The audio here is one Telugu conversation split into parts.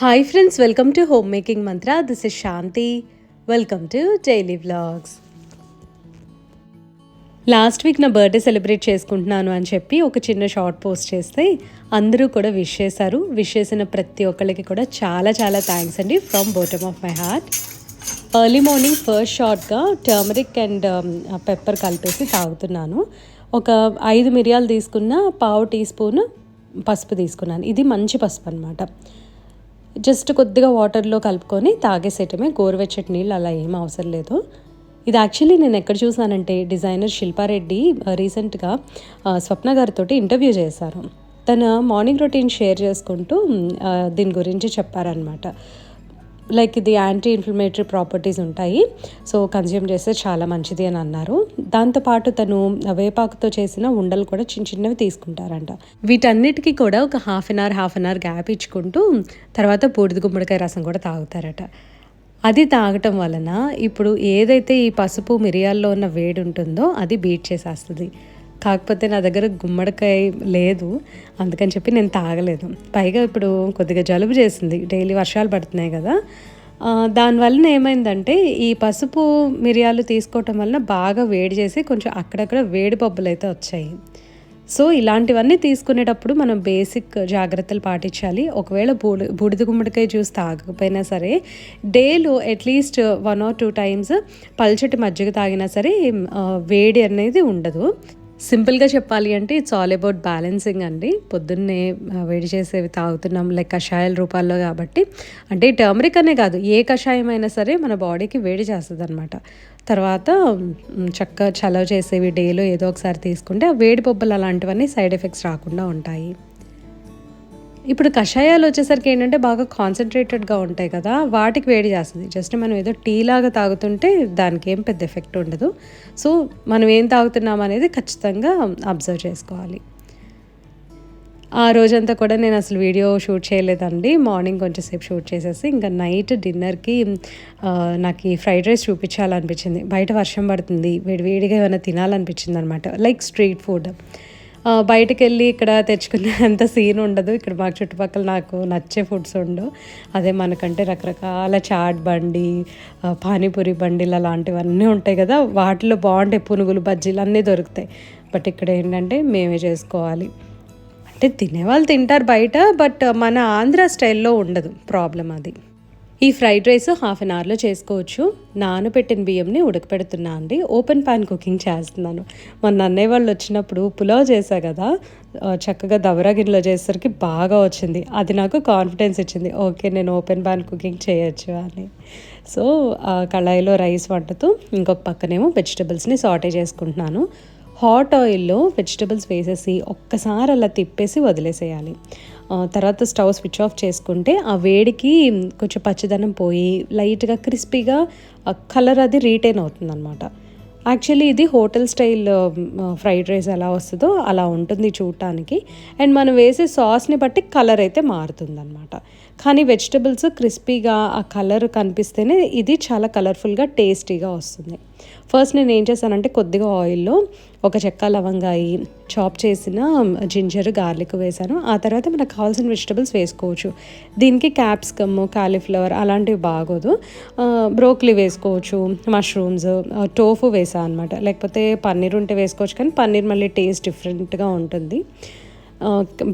Hi friends, welcome to Homemaking Mantra. This is Shanti. Welcome to Daily Vlogs. Last week నా బర్త్డే సెలబ్రేట్ చేసుకుంటున్నాను అని చెప్పి ఒక చిన్న షార్ట్ పోస్ట్ చేస్తే అందరూ కూడా విష్ చేశారు. విష్ చేసిన ప్రతి ఒక్కరికి కూడా చాలా చాలా థ్యాంక్స్ అండి from bottom of my heart. Early morning first షార్ట్గా టర్మరిక్ అండ్ పెప్పర్ కలిపేసి తాగుతున్నాను. ఒక 5 మిరియాలు తీసుకున్న, పావు టీ స్పూన్ పసుపు తీసుకున్నాను. ఇది మంచి పసుపు అనమాట. జస్ట్ కొద్దిగా వాటర్లో కలుపుకొని తాగేసేయటమే, గోరువెచ్చటి నీళ్ళు అలా ఏం అవసరం లేదు. ఇది యాక్చువల్లీ నేను ఎక్కడ చూసానంటే డిజైనర్ శిల్పారెడ్డి రీసెంట్గా స్వప్న గారితో ఇంటర్వ్యూ చేశారు. తన మార్నింగ్ రొటీన్ షేర్ చేసుకుంటూ దీని గురించి చెప్పారనమాట. లైక్ ఇది యాంటీ ఇన్ఫ్లమేటరీ ప్రాపర్టీస్ ఉంటాయి, సో కన్జ్యూమ్ చేస్తే చాలా మంచిది అని అన్నారు. దాంతోపాటు తను వేపాకుతో చేసిన ఉండలు కూడా చిన్న చిన్నవి తీసుకుంటారంట. వీటన్నిటికీ కూడా ఒక హాఫ్ అన్ అవర్ గ్యాప్ ఇచ్చుకుంటూ తర్వాత బూడిద గుమ్మడికాయ రసం కూడా తాగుతారట. అది తాగటం వలన ఇప్పుడు ఏదైతే ఈ పసుపు మిరియాల్లో ఉన్న వేడి ఉంటుందో అది బీట్ చేసేస్తుంది. కాకపోతే నా దగ్గర గుమ్మడికాయ లేదు, అందుకని చెప్పి నేను తాగలేదు. పైగా ఇప్పుడు కొద్దిగా జలుబు చేసింది, డైలీ వర్షాలు పడుతున్నాయి కదా. దానివల్ల ఏమైందంటే ఈ పసుపు మిరియాలు తీసుకోవటం వలన బాగా వేడి చేసి కొంచెం అక్కడక్కడ వేడి పబ్బులు అయితే వచ్చాయి. సో ఇలాంటివన్నీ తీసుకునేటప్పుడు మనం బేసిక్ జాగ్రత్తలు పాటించాలి. ఒకవేళ బూడిద గుమ్మడికాయ జ్యూస్ తాగకపోయినా సరే డేలో అట్లీస్ట్ 1 or 2 times పల్చటి మజ్జిగ తాగినా సరే వేడి అనేది ఉండదు. సింపుల్గా చెప్పాలి అంటే ఇట్స్ ఆల్ అబౌట్ బ్యాలెన్సింగ్ అండి. పొద్దున్నే వేడి చేసేవి తాగుతున్నాం లైక్ కషాయాల రూపాల్లో కాబట్టి, అంటే టర్మరిక్ అనే కాదు ఏ కషాయం అయినా సరే మన బాడీకి వేడి చేస్తుంది అనమాట. తర్వాత చక్కగా చలవ చేసేవి డేలో ఏదో ఒకసారి తీసుకుంటే ఆ వేడి బొబ్బలు అలాంటివన్నీ సైడ్ ఎఫెక్ట్స్ రాకుండా ఉంటాయి. ఇప్పుడు కషాయాలు వచ్చేసరికి ఏంటంటే బాగా కాన్సన్ట్రేటెడ్గా ఉంటాయి కదా, వాటికి వేడి చేస్తుంది. జస్ట్ మనం ఏదో టీ లాగా తాగుతుంటే దానికి ఏం పెద్ద ఎఫెక్ట్ ఉండదు. సో మనం ఏం తాగుతున్నాం అనేది ఖచ్చితంగా అబ్జర్వ్ చేసుకోవాలి. ఆ రోజంతా కూడా నేను అసలు వీడియో షూట్ చేయలేదండి. మార్నింగ్ కొంచెంసేపు షూట్ చేసేసి ఇంకా నైట్ డిన్నర్కి నాకు ఈ ఫ్రైడ్ రైస్ చూపించాలనిపించింది. బయట వర్షం పడుతుంది, వేడివేడిగా ఏమైనా తినాలనిపించింది అనమాట, లైక్ స్ట్రీట్ ఫుడ్. బయటకు వెళ్ళి ఇక్కడ తెచ్చుకునే అంత సీన్ ఉండదు. ఇక్కడ మాకు చుట్టుపక్కల నాకు నచ్చే ఫుడ్స్ ఉండవు. అదే మనకంటే రకరకాల చాట్ బండి, పానీపూరి బండిలు అలాంటివన్నీ ఉంటాయి కదా, వాటిలో బాగుంటాయి, పునుగులు బజ్జీలు అన్నీ దొరుకుతాయి. బట్ ఇక్కడ ఏంటంటే మేమే చేసుకోవాలి. అంటే తినేవాళ్ళు తింటారు బయట, బట్ మన ఆంధ్ర స్టైల్లో ఉండదు, ప్రాబ్లం అది. ఈ ఫ్రైడ్ రైస్ హాఫ్ అన్ అవర్లో చేసుకోవచ్చు. నానబెట్టిన బియ్యంని ఉడకపెడుతున్నా అండి. ఓపెన్ ప్యాన్ కుకింగ్ చేస్తున్నాను. మొన్న అన్నయ్య వాళ్ళు వచ్చినప్పుడు పులావ్ చేశా కదా, చక్కగా దబరా గిన్నెలో చేసేసరికి బాగా వచ్చింది. అది నాకు కాన్ఫిడెన్స్ ఇచ్చింది, ఓకే నేను ఓపెన్ ప్యాన్ కుకింగ్ చేయొచ్చు అని. సో కళాయిలో రైస్ వండుతూ ఇంకొక పక్కనేమో వెజిటబుల్స్ని సాటే చేసుకుంటున్నాను. హాట్ ఆయిల్లో వెజిటబుల్స్ వేసేసి ఒక్కసారి అలా తిప్పేసి వదిలేసేయాలి. తర్వాత స్టవ్ స్విచ్ ఆఫ్ చేసుకుంటే ఆ వేడికి కొంచెం పచ్చదనం పోయి లైట్గా క్రిస్పీగా కలర్ అది రీటైన్ అవుతుంది అనమాట. యాక్చువల్లీ ఇది హోటల్ స్టైల్ ఫ్రైడ్ రైస్ ఎలా వస్తుందో అలా ఉంటుంది చూడటానికి. అండ్ మనం వేసే సాస్ని బట్టి కలర్ అయితే మారుతుంది అనమాట. కానీ వెజిటబుల్స్ క్రిస్పీగా ఆ కలర్ కనిపిస్తేనే ఇది చాలా కలర్ఫుల్గా టేస్టీగా వస్తుంది. ఫస్ట్ నేను ఏం చేశానంటే కొద్దిగా ఆయిల్లో ఒక చెక్క లవంగాయి, చాప్ చేసిన జింజర్ గార్లిక్ వేసాను. ఆ తర్వాత మనకు కావాల్సిన వెజిటబుల్స్ వేసుకోవచ్చు. దీనికి క్యాప్సికమ్, కాలీఫ్లవర్ అలాంటివి బాగోదు. బ్రోకలీ వేసుకోవచ్చు, మష్రూమ్స్, టోఫు వేసాను అనమాట. లేకపోతే పన్నీర్ ఉంటే వేసుకోవచ్చు, కానీ పన్నీర్ మళ్ళీ టేస్ట్ డిఫరెంట్గా ఉంటుంది.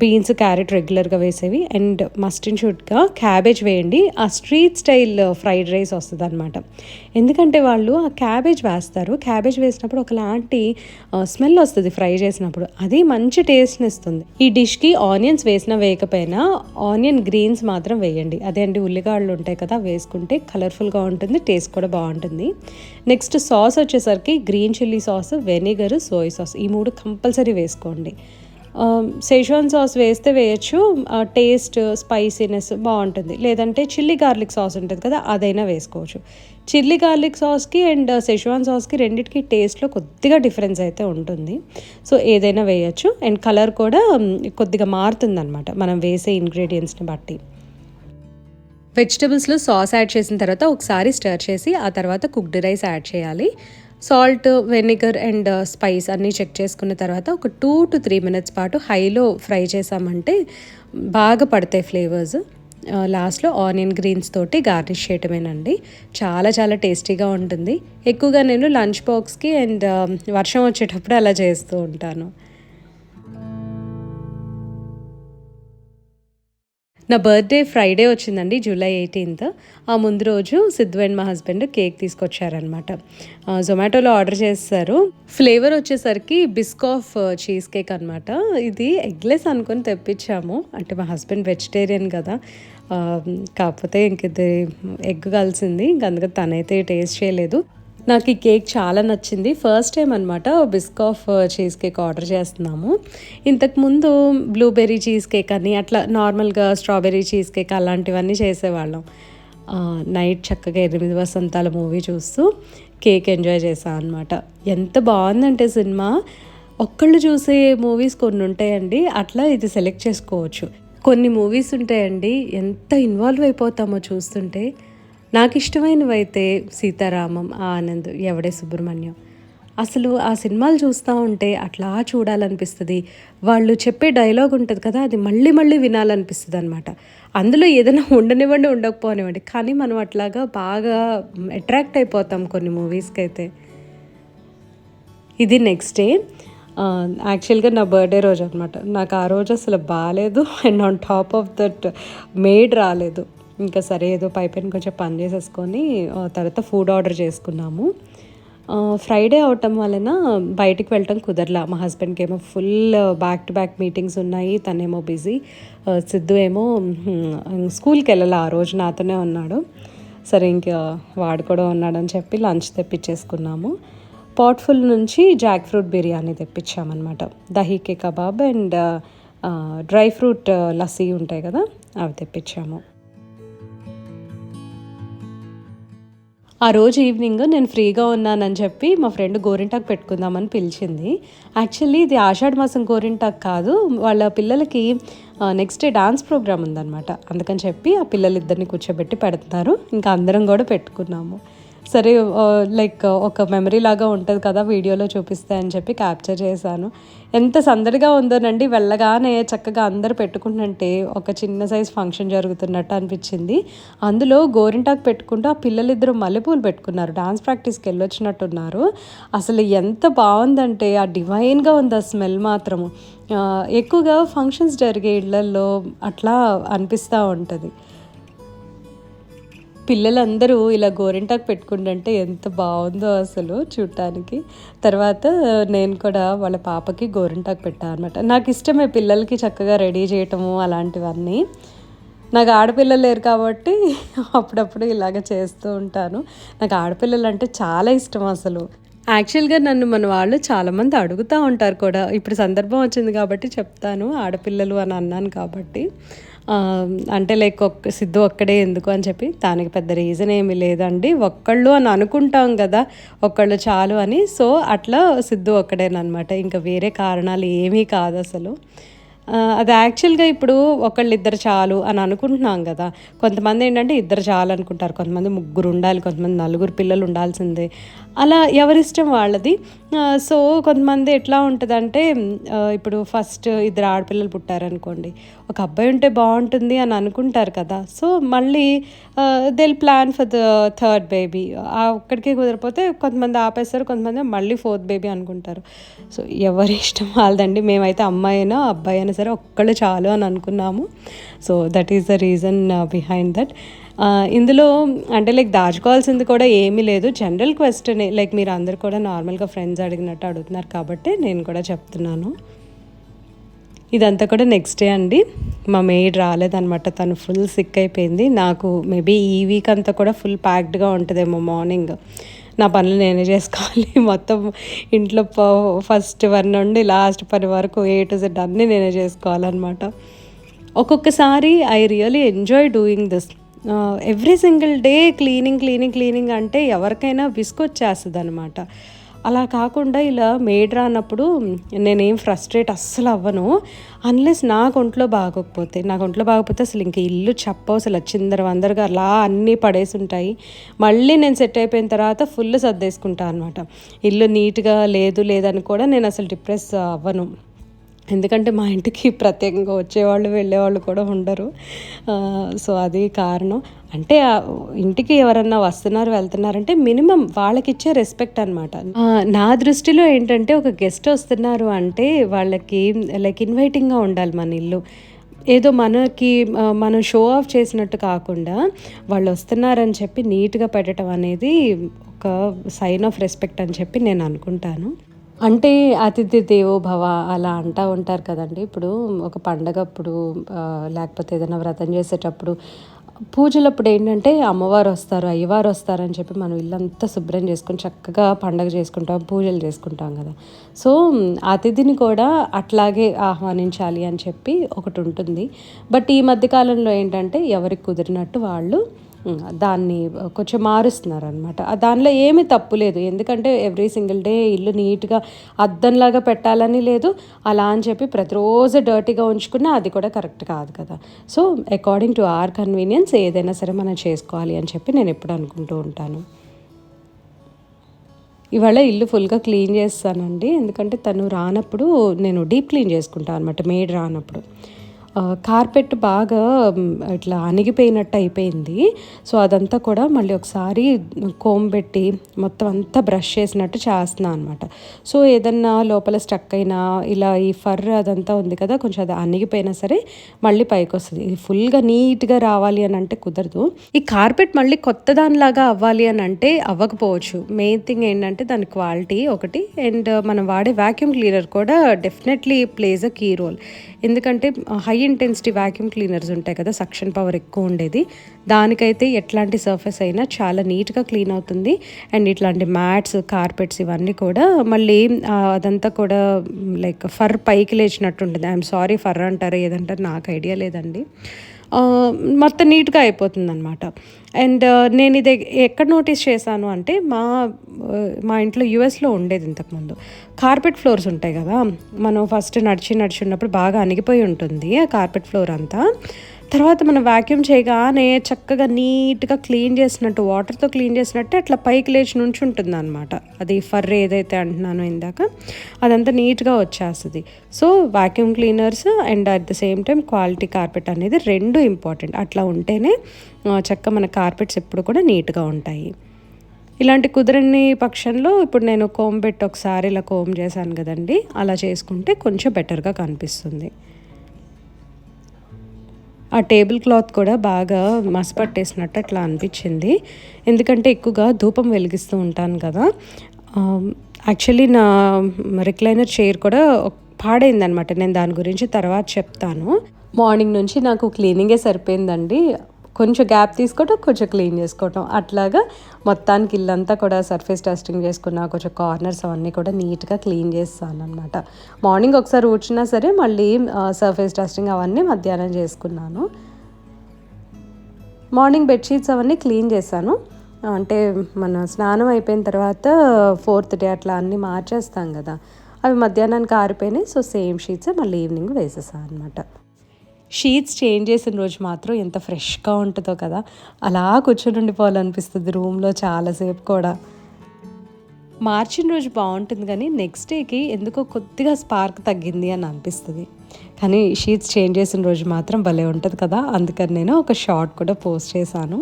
బీన్స్, క్యారెట్ రెగ్యులర్గా వేసేవి. అండ్ మస్ట్ అండ్ షుడ్గా క్యాబేజ్ వేయండి. ఆ స్ట్రీట్ స్టైల్ ఫ్రైడ్ రైస్ వస్తుంది అనమాట. ఎందుకంటే వాళ్ళు ఆ క్యాబేజ్ వేస్తారు. క్యాబేజ్ వేసినప్పుడు ఒకలాంటి స్మెల్ వస్తుంది ఫ్రై చేసినప్పుడు, అది మంచి టేస్ట్ని ఇస్తుంది. ఈ డిష్కి ఆనియన్స్ వేసినా వేయకపోయినా ఆనియన్ గ్రీన్స్ మాత్రం వేయండి. అదే అండి, ఉల్లిగడ్డలు ఉంటాయి కదా, వేసుకుంటే కలర్ఫుల్గా ఉంటుంది, టేస్ట్ కూడా బాగుంటుంది. నెక్స్ట్ సాస్ వచ్చేసరికి green chilli sauce, vinegar, soy sauce, ఈ 3 కంపల్సరీ వేసుకోండి. సెజ్వాన్ సాస్ వేస్తే వేయచ్చు, టేస్ట్ స్పైసీనెస్ బాగుంటుంది. లేదంటే చిల్లీ గార్లిక్ సాస్ ఉంటుంది కదా, అదైనా వేసుకోవచ్చు. చిల్లీ గార్లిక్ సాస్కి అండ్ సెజ్వాన్ సాస్కి రెండింటికి టేస్ట్లో కొద్దిగా డిఫరెన్స్ అయితే ఉంటుంది. సో ఏదైనా వేయచ్చు. అండ్ కలర్ కూడా కొద్దిగా మారుతుంది అనమాట మనం వేసే ఇంగ్రీడియంట్స్ని బట్టి. వెజిటబుల్స్లో సాస్ యాడ్ చేసిన తర్వాత ఒకసారి స్టర్ చేసి ఆ తర్వాత కుక్డ్ రైస్ యాడ్ చేయాలి. సాల్ట్, వెనిగర్ అండ్ స్పైస్ అన్నీ చెక్ చేసుకున్న తర్వాత ఒక 2 to 3 minutes పాటు హైలో ఫ్రై చేసామంటే బాగా పడతాయి ఫ్లేవర్స్. లాస్ట్లో ఆనియన్ గ్రీన్స్ తోటి గార్నిష్ చేయటమేనండి. చాలా చాలా టేస్టీగా ఉంటుంది. ఎక్కువగా నేను లంచ్ బాక్స్కి అండ్ వర్షం వచ్చేటప్పుడు అలా చేస్తూ ఉంటాను. నా బర్త్‌డే ఫ్రైడే వచ్చిందండి, జూలై 18థ్. ఆ ముందు రోజు సిద్ధు అండ్ మా హస్బెండ్ కేక్ తీసుకొచ్చారనమాట. జొమాటోలో ఆర్డర్ చేసేసారు. ఫ్లేవర్ వచ్చేసరికి బిస్కాఫ్ చీజ్ కేక్ అనమాట. ఇది ఎగ్లెస్ అనుకొని తెప్పించాము. అంటే మా హస్బెండ్ వెజిటేరియన్ కదా! కాకపోతే ఇంక ఇది ఎగ్ కలిసింది. ఇంక అందుకని తనైతే టేస్ట్ చేయలేదు. నాకు ఈ కేక్ చాలా నచ్చింది. ఫస్ట్ టైం అనమాట బిస్కాఫ్ చీజ్ కేక్ ఆర్డర్ చేస్తున్నాము. ఇంతకుముందు బ్లూబెర్రీ చీజ్ కేక్ అని అట్లా నార్మల్గా స్ట్రాబెర్రీ చీజ్ కేక్ అలాంటివన్నీ చేసేవాళ్ళం. నైట్ చక్కగా 8 వసంతాల మూవీ చూస్తూ కేక్ ఎంజాయ్ చేశాను అనమాట. ఎంత బాగుందంటే సినిమా, ఒక్కళ్ళు చూసే మూవీస్ కొన్ని ఉంటాయండి, అట్లా ఇది సెలెక్ట్ చేసుకోవచ్చు. కొన్ని మూవీస్ ఉంటాయండి, ఎంత ఇన్వాల్వ్ అయిపోతామో చూస్తుంటే. నాకు ఇష్టమైనవైతే సీతారామం, ఆనంద్, ఎవడే సుబ్రహ్మణ్యం. అసలు ఆ సినిమాలు చూస్తూ ఉంటే అట్లా చూడాలనిపిస్తుంది. వాళ్ళు చెప్పే డైలాగ్ ఉంటుంది కదా, అది మళ్ళీ మళ్ళీ వినాలనిపిస్తుంది అనమాట. అందులో ఏదైనా ఉండనివ్వండి ఉండకపోనివ్వండి, కానీ మనం అట్లాగా బాగా అట్రాక్ట్ అయిపోతాం కొన్ని మూవీస్కి అయితే. ఇది నెక్స్ట్ డే, యాక్చువల్గా నా బర్త్డే రోజు అనమాట. నాకు ఆ రోజు అసలు బాగాలేదు and on top of that made రాలేదు. ఇంకా సరే ఏదో పైపైన కొంచెం పని చేసేసుకొని తర్వాత ఫుడ్ ఆర్డర్ చేసుకున్నాము. ఫ్రైడే అవటం వలన బయటికి వెళ్ళటం కుదరలా. మా హస్బెండ్కి ఏమో full back to back meetings ఉన్నాయి, తనేమో బిజీ. సిద్ధు ఏమో స్కూల్కి వెళ్ళాలి, ఆ రోజు నాతోనే ఉన్నాడు. సరే ఇంకా వాడు కూడా ఉన్నాడని చెప్పి లంచ్ తెప్పించేసుకున్నాము. పాట్ఫుల్ నుంచి జాక్ ఫ్రూట్ బిర్యానీ తెప్పించామన్నమాట. దహీకే kebab and dry fruit lassi ఉంటాయి కదా, అవి తెప్పించాము. ఆ రోజు ఈవినింగ్ నేను ఫ్రీగా ఉన్నానని చెప్పి మా ఫ్రెండ్ గోరింటాకు పెట్టుకుందామని పిలిచింది. యాక్చువల్లీ ఇది ఆషాఢ మాసం గోరింటాకు కాదు, వాళ్ళ పిల్లలకి నెక్స్ట్ డే డాన్స్ ప్రోగ్రామ్ ఉందన్నమాట. అందుకని చెప్పి ఆ పిల్లలిద్దరిని కూర్చోబెట్టి పెడుతున్నారు. ఇంకా అందరం కూడా పెట్టుకున్నాము. సరే లైక్ ఒక మెమరీ లాగా ఉంటుంది కదా, వీడియోలో చూపిస్తే అని చెప్పి క్యాప్చర్ చేశాను. ఎంత సందడిగా ఉందోనండి, వెళ్ళగానే చక్కగా అందరు పెట్టుకుంటుంటే ఒక చిన్న సైజ్ ఫంక్షన్ జరుగుతున్నట్టు అనిపించింది. అందులో గోరింటాకు పెట్టుకుంటూ ఆ పిల్లలిద్దరూ మల్లెపూలు పెట్టుకున్నారు. డాన్స్ ప్రాక్టీస్కి వెళ్ళొచ్చినట్టున్నారు. అసలు ఎంత బాగుందంటే ఆ డివైన్గా ఉంది ఆ స్మెల్ మాత్రము. ఎక్కువగా ఫంక్షన్స్ జరిగే ఇళ్లల్లో అట్లా అనిపిస్తూ ఉంటుంది. పిల్లలందరూ ఇలా గోరింటాకు పెట్టుకుంటుంటే ఎంత బాగుందో అసలు చూడటానికి. తర్వాత నేను కూడా వాళ్ళ పాపకి గోరింటాకు పెట్టాను అనమాట. నాకు ఇష్టమే పిల్లలకి చక్కగా రెడీ చేయటము అలాంటివన్నీ. నాకు ఆడపిల్లలు లేరు కాబట్టి అప్పుడప్పుడు ఇలాగ చేస్తూ ఉంటాను. నాకు ఆడపిల్లలు అంటే చాలా ఇష్టం అసలు. యాక్చువల్గా నన్ను మన వాళ్ళు చాలామంది అడుగుతూ ఉంటారు కూడా. ఇప్పుడు సందర్భం వచ్చింది కాబట్టి చెప్తాను, ఆడపిల్లలు అని అన్నాను కాబట్టి. అంటే లైక్ సిద్ధు ఒక్కడే ఎందుకు అని చెప్పి, దానికి పెద్ద రీజన్ ఏమీ లేదండి. ఒక్కళ్ళు అని అనుకుంటాం కదా, ఒక్కళ్ళు చాలు అని. సో అట్లా సిద్ధు ఒక్కడేనమాట, ఇంకా వేరే కారణాలు ఏమీ కాదు అసలు. అది యాక్చువల్గా ఇప్పుడు ఒకళ్ళిద్దరు చాలు అని అనుకుంటున్నాం కదా. కొంతమంది ఏంటంటే ఇద్దరు చాలు అనుకుంటారు, కొంతమంది ముగ్గురు ఉండాలి, కొంతమంది నలుగురు పిల్లలు ఉండాల్సిందే. అలా ఎవరిష్టం వాళ్ళది. సో కొంతమంది ఎట్లా ఉంటుందంటే, ఇప్పుడు ఫస్ట్ ఇద్దరు ఆడపిల్లలు పుట్టారనుకోండి, ఒక అబ్బాయి ఉంటే బాగుంటుంది అని అనుకుంటారు కదా. సో మళ్ళీ దిల్ plan for the third baby. ఒక్కడికే కుదరపోతే కొంతమంది ఆపేస్తారు, కొంతమంది మళ్ళీ ఫోర్త్ బేబీ అనుకుంటారు. సో ఎవరి ఇష్టం వాళ్ళదండి. మేమైతే అమ్మాయి అయినా అబ్బాయి అయినా సరే ఒక్కళ్ళు చాలు అని అనుకున్నాము. So that is the reason behind that. ఇందులో అంటే లైక్ దాచుకోవాల్సింది కూడా ఏమీ లేదు, జనరల్ క్వశ్చనే. లైక్ మీరు అందరు కూడా నార్మల్గా ఫ్రెండ్స్ అడిగినట్టు అడుగుతున్నారు కాబట్టి నేను కూడా చెప్తున్నాను. ఇదంతా కూడా నెక్స్ట్ డే అండి. మా మెయిడ్ రాలేదనమాట, తను ఫుల్ సిక్ అయిపోయింది. నాకు మేబీ ఈ వీక్ అంతా కూడా ఫుల్ ప్యాక్డ్గా ఉంటుందేమో. మార్నింగ్ నా పనులు నేనే చేసుకోవాలి మొత్తం ఇంట్లో ఫస్ట్ వన్ నుండి లాస్ట్ పని వరకు A to Z అన్నీ నేనే చేసుకోవాలన్నమాట. ఒక్కొక్కసారి I really enjoy doing this. Every single day cleaning అంటే ఎవరికైనా విసుకొచ్చేస్తుంది అనమాట. అలా కాకుండా ఇలా మేడ్ రానప్పుడు నేనేం ఫ్రస్ట్రేట్ అస్సలు అవ్వను, అన్లెస్ నాకు ఒంట్లో బాగోకపోతే అసలు ఇంక ఇల్లు అసలు చిందరవందరగా అలా అన్నీ పడేసి ఉంటాయి. మళ్ళీ నేను సెట్ అయిపోయిన తర్వాత ఫుల్ సర్దేసుకుంటాను అనమాట. ఇల్లు నీట్గా లేదని కూడా నేను అసలు డిప్రెస్ అవ్వను. ఎందుకంటే మా ఇంటికి ప్రత్యేకంగా వచ్చేవాళ్ళు వెళ్ళేవాళ్ళు కూడా ఉండరు. సో అది కారణం. అంటే ఇంటికి ఎవరన్నా వస్తున్నారు వెళ్తున్నారంటే మినిమం వాళ్ళకిచ్చే రెస్పెక్ట్ అనమాట. నా దృష్టిలో ఏంటంటే ఒక గెస్ట్ వస్తున్నారు అంటే వాళ్ళకి లైక్ ఇన్వైటింగ్గా ఉండాలి మన ఇల్లు. ఏదో మనకి మనం షో ఆఫ్ చేసినట్టు కాకుండా వాళ్ళు వస్తున్నారని చెప్పి నీట్గా పెట్టడం అనేది ఒక సైన్ ఆఫ్ రెస్పెక్ట్ అని చెప్పి నేను అనుకుంటాను. అంటే అతిథి దేవో భవ అలా అంటా ఉంటారు కదండీ! ఇప్పుడు ఒక పండగప్పుడు లేకపోతే ఏదైనా వ్రతం చేసేటప్పుడు, పూజలప్పుడు ఏంటంటే అమ్మవారొస్తారు, అయ్యవారొస్తారని చెప్పి మనం ఇల్లంతా శుభ్రం చేసుకొని చక్కగా పండగ చేసుకుంటాం, పూజలు చేసుకుంటాం గదా! సో, అతిథిని కూడా అట్లాగే ఆహ్వానించాలి అని చెప్పి ఒకటుంటుంది. బట్ ఈ మధ్య కాలంలో ఏంటంటే ఎవరికి కుదిరినట్టు వాళ్ళు దాన్ని కొంచెం మారుస్తున్నారనమాట. దానిలో ఏమీ తప్పు లేదు. ఎందుకంటే ఎవ్రీ సింగిల్ డే ఇల్లు నీట్‌గా అద్దంలాగా పెట్టాలని లేదు. అలా అని చెప్పి ప్రతిరోజు డర్టీగా ఉంచుకున్నా అది కూడా కరెక్ట్ కాదు కదా! So, according to our convenience ఏదైనా సరే మనం చేసుకోవాలి అని చెప్పి నేనెప్పుడు అనుకుంటూ ఉంటాను. ఇవాళ ఇల్లు ఫుల్‌గా క్లీన్ చేసేసానండి. ఎందుకంటే తను రానప్పుడు నేను డీప్ క్లీన్ చేసుకుంటా అనమాట మెయిడ్ రానప్పుడు. కార్పెట్ బాగా ఇట్లా అణిగిపోయినట్టు అయిపోయింది. సో, అదంతా కూడా మళ్ళీ ఒకసారి కోంబ్ పెట్టి మొత్తం అంతా బ్రష్ చేసినట్టు చేస్తున్నా అనమాట. సో, ఏదన్నా లోపల స్టక్ అయినా ఇలా ఈ ఫర్ అదంతా ఉంది కదా! కొంచెం అది అణిగిపోయినా సరే మళ్ళీ పైకొస్తది. ఇది ఫుల్‌గా నీట్‌గా రావాలి అని అంటే కుదరదు. ఈ కార్పెట్ మళ్ళీ కొత్త దానిలాగా అవ్వాలి అని అంటే అవ్వకపోవచ్చు. మెయిన్ థింగ్ ఏంటంటే దాని క్వాలిటీ ఒకటి అండ్ మనం వాడే వాక్యూమ్ క్లీనర్ కూడా definitely place a key role. ఎందుకంటే హై ఇంటెన్సిటీ వాక్యూమ్ క్లీనర్స్ ఉంటాయి కదా, సక్షన్ పవర్ ఎక్కువ ఉండేది, దానికైతే ఎట్లాంటి సర్ఫేస్ అయినా చాలా నీట్గా క్లీన్ అవుతుంది. అండ్ ఇట్లాంటి మ్యాట్స్, కార్పెట్స్ ఇవన్నీ కూడా మళ్ళీ అదంతా కూడా లైక్ ఫర్ పైకి లేచినట్టు ఉంటుంది. ఐఎమ్ సారీ, ఫర్ అంటారు ఏదంటారు నాకు ఐడియా లేదండి. మొత్తం నీట్గా అయిపోతుందన్నమాట. అండ్ నేను ఇది ఎక్కడ నోటీస్ చేశాను అంటే మా ఇంట్లో యూఎస్లో ఉండేది ఇంతకుముందు. కార్పెట్ ఫ్లోర్స్ ఉంటాయి కదా, మనం ఫస్ట్ నడిచి ఉన్నప్పుడు బాగా అణిగిపోయి ఉంటుంది ఆ కార్పెట్ ఫ్లోర్ అంతా. తర్వాత మనం వాక్యూమ్ చేయగానే చక్కగా నీట్గా క్లీన్ చేసినట్టు, వాటర్తో క్లీన్ చేసినట్టే అట్లా పైకి లేచి నుంచుంటుంది అనమాట. అది ఫర్ ఏదైతే అంటున్నానో ఇందాక అదంతా నీట్గా వచ్చేస్తుంది. So, vacuum cleaners and at the same time quality carpet అనేది రెండు ఇంపార్టెంట్. అట్లా ఉంటేనే చక్కగా మన కార్పెట్స్ ఎప్పుడు కూడా నీట్గా ఉంటాయి. ఇలాంటి కుదరని పక్షంలో ఇప్పుడు నేను కోమ్ పెట్టి ఒకసారి ఇలా కోమ్ చేశాను కదండి, అలా చేసుకుంటే కొంచెం బెటర్గా కనిపిస్తుంది. ఆ టేబుల్ క్లాత్ కూడా బాగా మసపట్టేసినట్టు అట్లా అనిపించింది. ఎందుకంటే ఎక్కువగా ధూపం వెలిగిస్తూ ఉంటాను కదా. యాక్చువల్లీ నా రిక్లైనర్ చైర్ కూడా పాడైందనమాట. నేను దాని గురించి తర్వాత చెప్తాను. మార్నింగ్ నుంచి నాకు క్లీనింగే సరిపోయిందండి. కొంచెం గ్యాప్ తీసుకోవటం, కొంచెం క్లీన్ చేసుకోవటం, అట్లాగా మొత్తానికి ఇల్లంతా కూడా సర్ఫేస్ డస్టింగ్ చేసుకున్న, కొంచెం కార్నర్స్ అవన్నీ కూడా నీట్గా క్లీన్ చేస్తాను అనమాట. మార్నింగ్ ఒకసారి ఊడ్చినా సరే మళ్ళీ సర్ఫేస్ డస్టింగ్ అవన్నీ మధ్యాహ్నం చేసుకున్నాను. మార్నింగ్ బెడ్షీట్స్ అవన్నీ క్లీన్ చేశాను. అంటే మన స్నానం అయిపోయిన తర్వాత 4th డే అట్లా అన్నీ మార్చేస్తాం కదా, అవి మధ్యాహ్నానికి ఆరిపోయినాయి. సో, సేమ్ షీట్స్ మళ్ళీ ఈవినింగ్ వేసేసాను అనమాట. షీట్స్ చేంజ్ చేసిన రోజు మాత్రం ఎంత ఫ్రెష్గా ఉంటుందో కదా, అలా కూర్చొని ఉండిపోవాలనిపిస్తుంది రూమ్లో చాలాసేపు కూడా. మార్చిన రోజు బాగుంటుంది కానీ నెక్స్ట్ డేకి ఎందుకో కొద్దిగా స్పార్క్ తగ్గింది అని అనిపిస్తుంది. కానీ షీట్స్ చేంజ్ చేసిన రోజు మాత్రం భలే ఉంటుంది కదా, అందుకని నేను ఒక షార్ట్ కూడా పోస్ట్ చేశాను.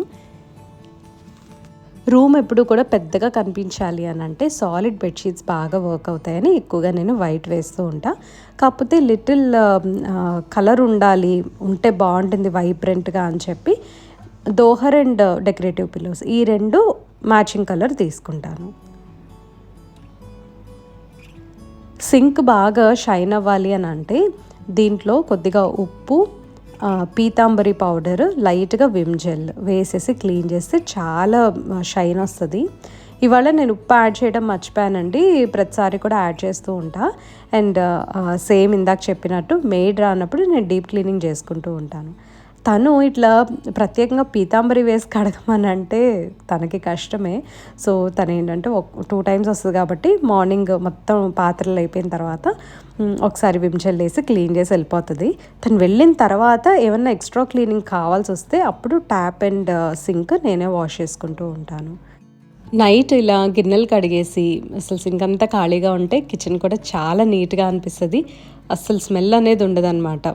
రూమ్ ఎప్పుడు కూడా పెద్దగా కనిపించాలి అని అంటే సాలిడ్ బెడ్షీట్స్ బాగా వర్క్ అవుతాయని ఎక్కువగా నేను వైట్ వేస్తూ ఉంటా. కాకపోతే లిటిల్ కలర్ ఉంటే బాగుంటుంది వైబ్రెంట్గా అని చెప్పి దోహర్ అండ్ డెకరేటివ్ పిల్లోస్ ఈ రెండు మ్యాచింగ్ కలర్ తీసుకుంటాను. సింక్ బాగా షైన్ అవ్వాలి అని అంటే దీంట్లో కొద్దిగా ఉప్పు, పీతాంబరి పౌడర్, లైట్గా విమ్ జెల్ వేసేసి క్లీన్ చేస్తే చాలా షైన్ వస్తుంది. ఇవాళ నేను ఉప్పు యాడ్ చేయడం మర్చిపోయానండి, ప్రతిసారి కూడా యాడ్ చేస్తూ ఉంటా. అండ్ సేమ్ ఇందాక చెప్పినట్టు మెయిడ్ రానప్పుడు నేను డీప్ క్లీనింగ్ చేసుకుంటూ ఉంటాను. తను ఇట్లా ప్రత్యేకంగా పీతాంబరి వేసి కడగమని అంటే తనకి కష్టమే. సో, తను ఏంటంటే 2 times వస్తుంది కాబట్టి మార్నింగ్ మొత్తం పాత్రలు అయిపోయిన తర్వాత ఒకసారి విమ్ జెల్ వేసి క్లీన్ చేసి వెళ్ళిపోతుంది. తను వెళ్ళిన తర్వాత ఏమన్నా ఎక్స్ట్రా క్లీనింగ్ కావాల్సి వస్తే అప్పుడు ట్యాప్ అండ్ సింక్ నేనే వాష్ చేసుకుంటూ ఉంటాను. నైట్ ఇలా గిన్నెలు కడిగేసి అసలు సింక్ అంతా ఖాళీగా ఉంటే కిచెన్ కూడా చాలా నీట్గా అనిపిస్తుంది. అస్సలు స్మెల్ అనేది ఉండదన్నమాట.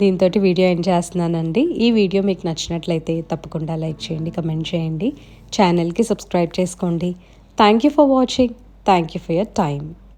దీంతో వీడియో ఎండ్ చేస్తున్నానండి. ఈ వీడియో మీకు నచ్చినట్లయితే తప్పకుండా లైక్ చేయండి, కమెంట్ చేయండి, ఛానల్కి సబ్స్క్రైబ్ చేసుకోండి. Thank you for watching. Thank you for your time.